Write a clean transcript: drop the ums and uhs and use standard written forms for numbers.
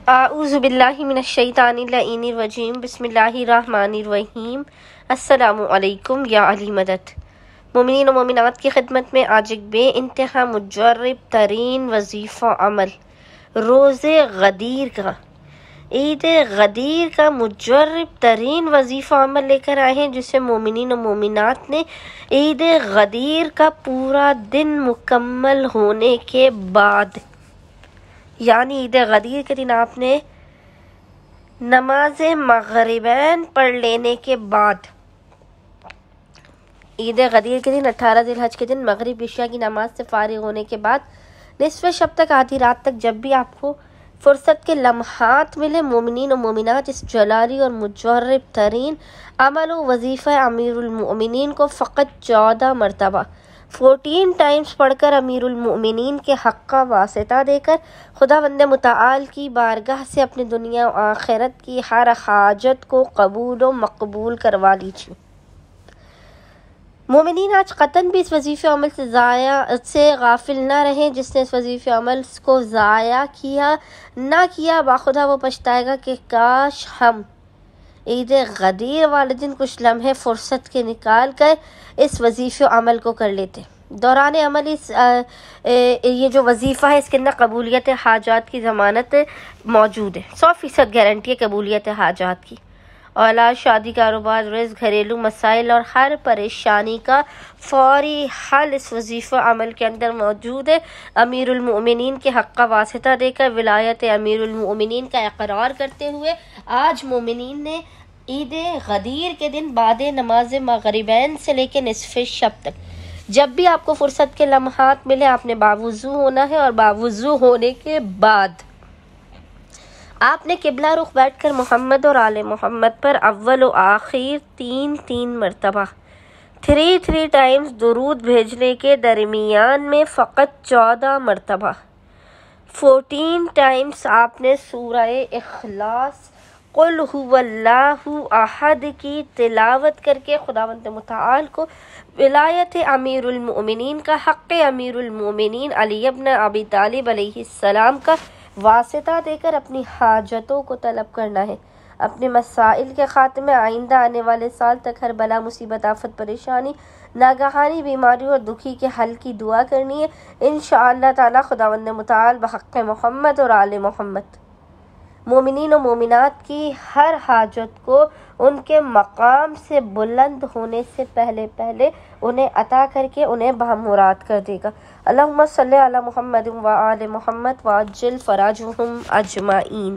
आऊज़ु बिल्लाहि मिनश्शैतानिर रजीम बिस्मिल्लाहिर्रहमानिर्रहीम। अस्सलामु अलैकुम या अली मदद। मोमिनीन और मोमिनात की खिदमत में आज एक बे इंतहा मुजर्रब तरीन वजीफ़ा अमल रोज़े गदीर का ईद गदीर का मुजर्रब तरीन वजीफ़ा अमल लेकर आए हैं, जिसे मोमिनीन और मोमिनात ने ईद गदीर का पूरा दिन मुकम्मल होने के बाद, यानी ईद गदीर के दिन आपने नमाज मगरिबैन पढ़ लेने के बाद, ईद गदीर के दिन 18 ज़िलहज के दिन मगरिब इशा की नमाज से फारिग होने के बाद निस्फ़ शब तक, आधी रात तक, जब भी आपको फ़ुर्सत के लम्हात मिले, मोमिनीन और मोमिनात इस जलाली और मुजर्रब तरीन अमल व वजीफ़ा अमीरुल मोमिनीन को फ़कत 14 मरतबा 14 टाइम्स पढ़कर अमीरुल मोमिनीन के हक़ का वास्ता देकर खुदावंद मुताल की बारगाह से अपनी दुनिया और आखिरत की हर हाजत को कबूल व मकबूल करवा लीजिए। मोमिनीन आज क़तन भी इस वजीफ़े अमल से गाफिल न रहें। जिसने इस वजीफ़े अमल को ज़ाया किया बाखुदा वो पछताएगा कि काश हम ईद गदीर वाले दिन कुछ लम्हे फ़ुर्सत के निकाल कर इस वजीफ़े अमल को कर लेते। दौरान अमल ये जो वजीफ़ा है, इसके अंदर कबूलियत हाजात की ज़मानत मौजूद है। 100% गारंटी है कबूलियत हाजात की। औलाद, शादी, कारोबार, रिज़्क़, घरेलू मसाइल और हर परेशानी का फ़ौरी हल इस वजीफ़ा अमल के अंदर मौजूद है। अमीरुल मोमिनीन के हक़ का वास्ता देकर विलायत अमीरुल मोमिनीन का इक़रार करते हुए आज मोमिनीन ने ईद गदीर के दिन बाद नमाज मगरिबैन से लेकर निस्फ़ शब तक, जब भी आपको फ़ुर्सत के लम्हात मिले, आपने बावुज़ू होना है और बावुज़ू होने के बाद आपने किबला रुख बैठकर मोहम्मद और आले मोहम्मद पर अव्वल व आखिर 3 मरतबा 3 टाइम्स दुरूद भेजने के दरमियान में फ़कत 14 मरतबा 14 टाइम्स आपने सूरह इखलास कुल हुवल्लाहु अहद की तिलावत करके खुदावंद मुताल को विलायत अमीरुल मोमिनीन का हक़ अमीरुल मोमिनीन अली इब्न अबी तालिब अलैहिस्सलाम का वास्ता देकर अपनी हाजतों को तलब करना है। अपने मसाइल के ख़ात्मे, आइंदा आने वाले साल तक हर बला, मुसीबत, आफत, परेशानी, नागहानी बीमारी और दुखी के हल की दुआ करनी है। इंशाअल्लाह ताला खुदावंद मुताल बहक़ मोहम्मद और आले मोहम्मद मोमिनीन और मोमिनात की हर हाजत को उनके मकाम से बुलंद होने से पहले उन्हें अता करके उन्हें बामुराद कर देगा। अल्लाहुम्मा सल्ली अला मुहम्मद व आले मुहम्मद व अज्जिल फ़राजहुम अजमाइन।